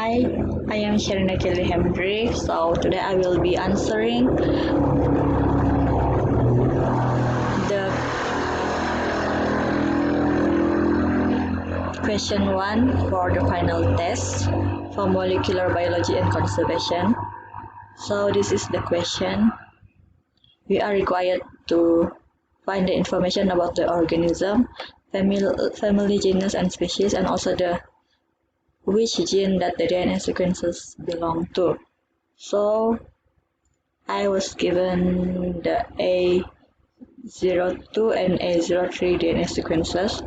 Hi, I am Cheriena Hamdrey. So today I will be answering the question 1 for the final test for molecular biology and conservation. So this is the question. We are required to find the information about the organism, family, genus, and species, and also the which gene that the DNA sequences belong to. So I was given the A02 and A03 DNA sequences.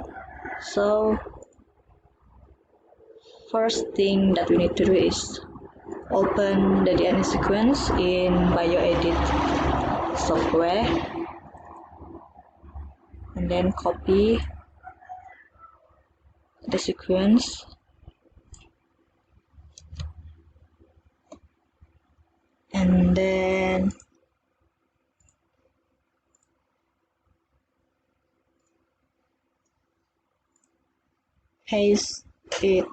So first thing that we need to do is open the DNA sequence in BioEdit software and then copy the sequence and then paste it.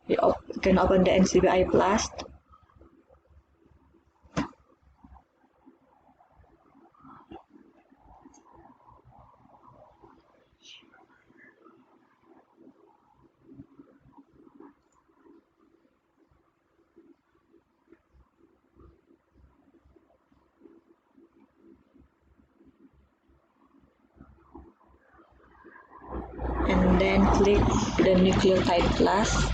You can open the NCBI Blast and then click the nucleotide class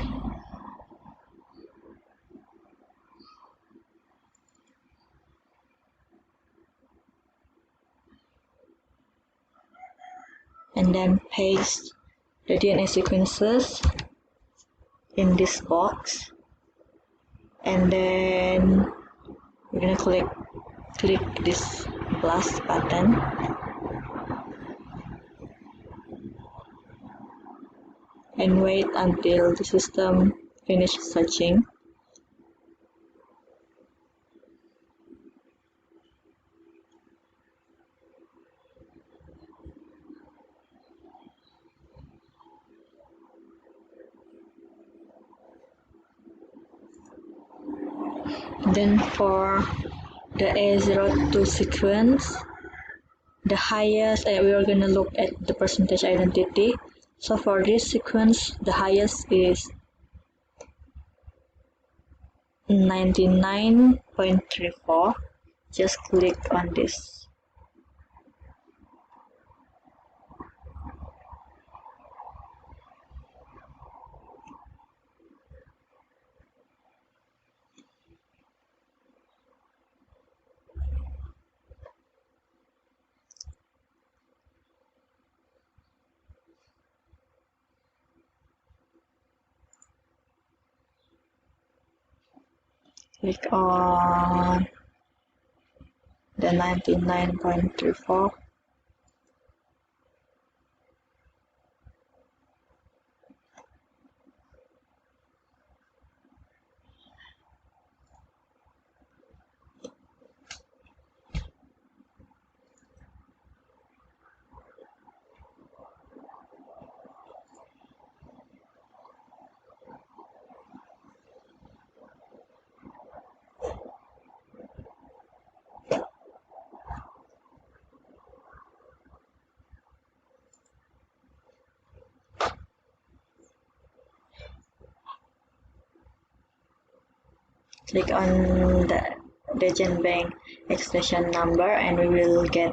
and then paste the DNA sequences in this box, and then we're gonna click this blast button and wait until the system finishes searching. Then for the A02 sequence, the highest, we are going to look at the percentage identity. So for this sequence, the highest is 99.34. Just click on this. Click on the 99.34. Click on the gene bank extension number and we will get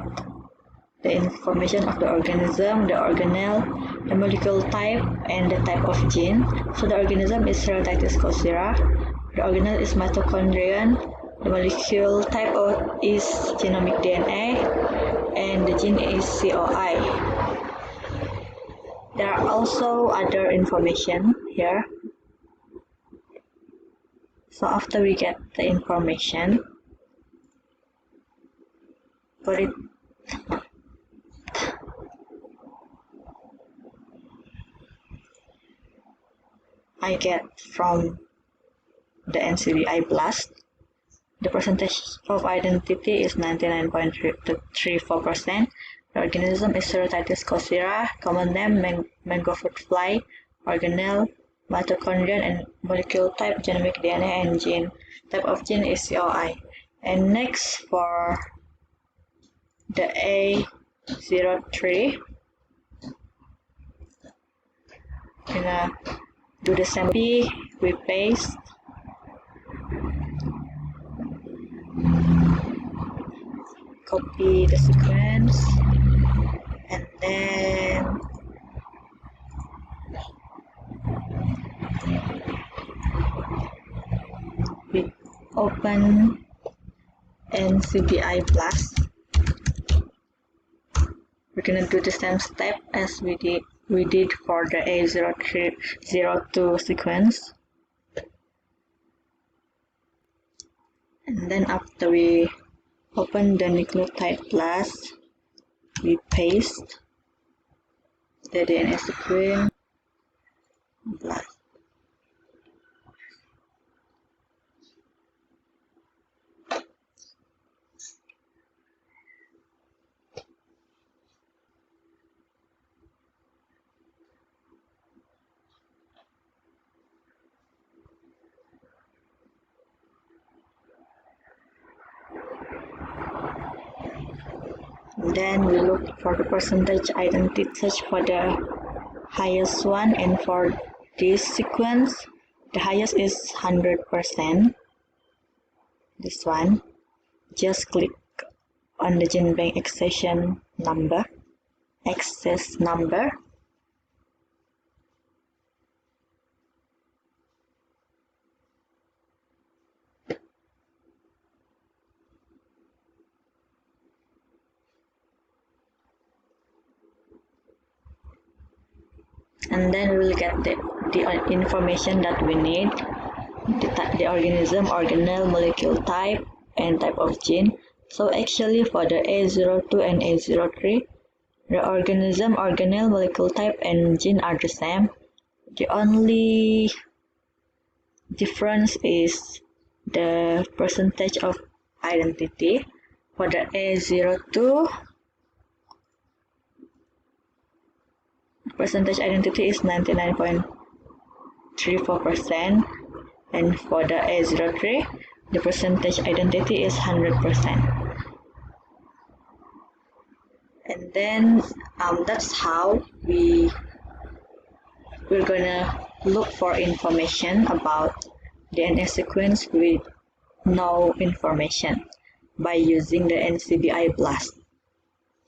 the information of the organism, the organelle, the molecule type, and the type of gene. So the organism is Helictis coursera, the organelle is mitochondrion, the molecule type is genomic DNA, and the gene is COI. There are also other information here. So after we get the information, put it I get from the NCBI Blast. The percentage of identity is 99.34%. The organism is Helictis coursera, common name mango fruit fly, organelle, mitochondrion, and molecule type, genomic DNA, and gene. Type of gene is COI. And next for the A03, gonna do the same. We paste, copy the sequence, and then we open NCBI Plus. We're gonna do the same step as we did for the A0302 sequence. And then after we open the nucleotide plus, we paste the DNA sequence plus. Then we look for the percentage identity, search for the highest one, and for this sequence, the highest is 100%. This one, just click on the gene bank access number, and then we will get the information that we need, the organism, organelle, molecule type, and type of gene. So actually for the A02 and A03, the organism, organelle, molecule type, and gene are the same. The only difference is the percentage of identity. For the A02, percentage identity is 99.34%, and for the A03, the percentage identity is 100%. And then that's how we're gonna look for information about DNA sequence with no information by using the NCBI BLAST.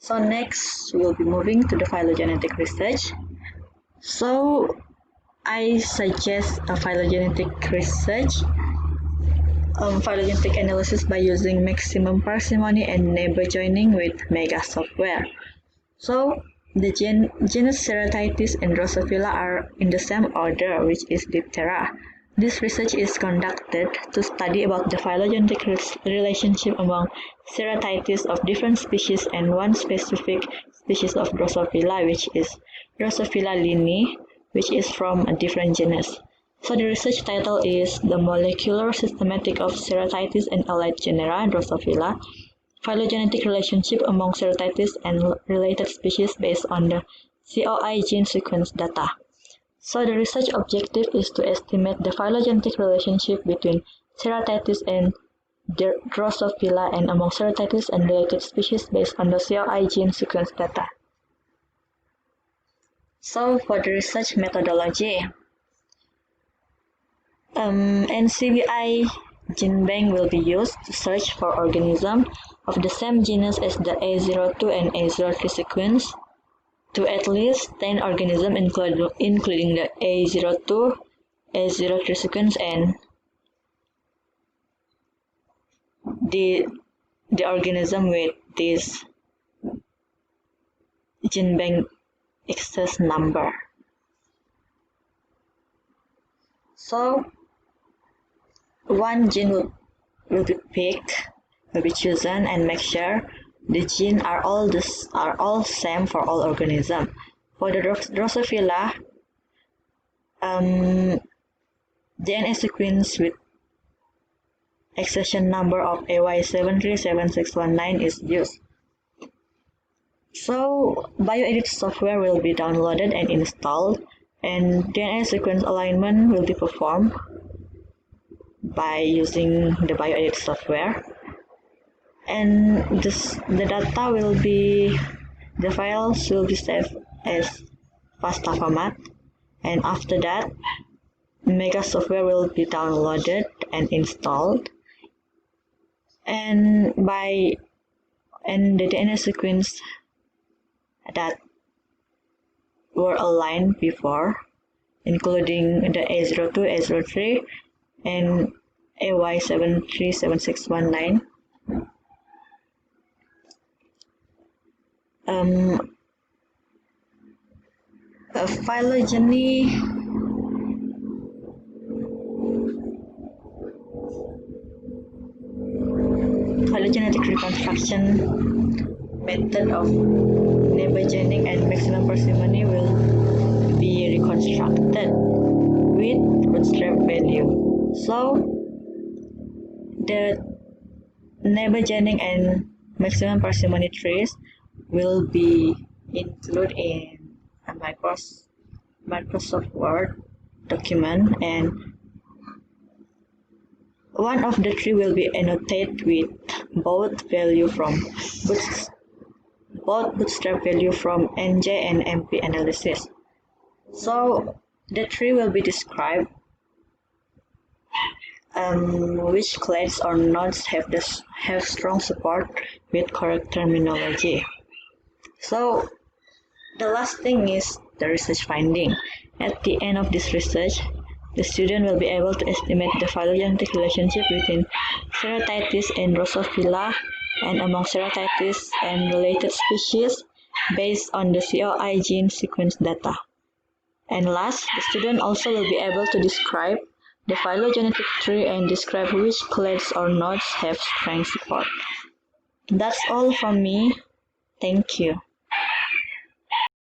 So next, we'll be moving to the phylogenetic research. So I suggest a phylogenetic research, phylogenetic analysis by using maximum parsimony and neighbor joining with mega software. So the genus Ceratitis and Drosophila are in the same order, which is Diptera. This research is conducted to study about the phylogenetic relationship among Ceratitis of different species and one specific species of Drosophila, which is Drosophila linni, which is from a different genus. So the research title is The Molecular Systematic of Ceratitis and Allied Genera, Drosophila, Phylogenetic Relationship among Ceratitis and Related Species based on the COI gene sequence data. So the research objective is to estimate the phylogenetic relationship between Ceratitis and Drosophila and among Ceratitis and related species based on the COI gene sequence data. So for the research methodology, NCBI gene bank will be used to search for organisms of the same genus as the A02 and A03 sequence to at least 10 organisms including the A02, A03 sequence and the organism with this gene bank access number. So one gene will be picked, will be chosen, and make sure the genes are all same for all organisms. For the Drosophila, DNA sequence with accession number of AY737619 is used. So bioedit software will be downloaded and installed. And DNA sequence alignment will be performed by using the bioedit software. And the files will be saved as FASTA format. And after that, Mega software will be downloaded and installed. And the DNA sequence that were aligned before, including the A02, A03, and AY737619. Phylogenetic reconstruction method of neighbor-genic and maximum parsimony will be reconstructed with bootstrap value. So the neighbor-genic and maximum parsimony trees will be included in a Microsoft Word document, and one of the tree will be annotated with both bootstrap value from NJ and MP analysis. So the tree will be described which clades or nodes have strong support with correct terminology. So the last thing is the research finding. At the end of this research, the student will be able to estimate the phylogenetic relationship between Ceratitis and Drosophila and among Ceratitis and related species based on the COI gene sequence data. And last, the student also will be able to describe the phylogenetic tree and describe which clades or nodes have strong support. That's all from me. Thank you.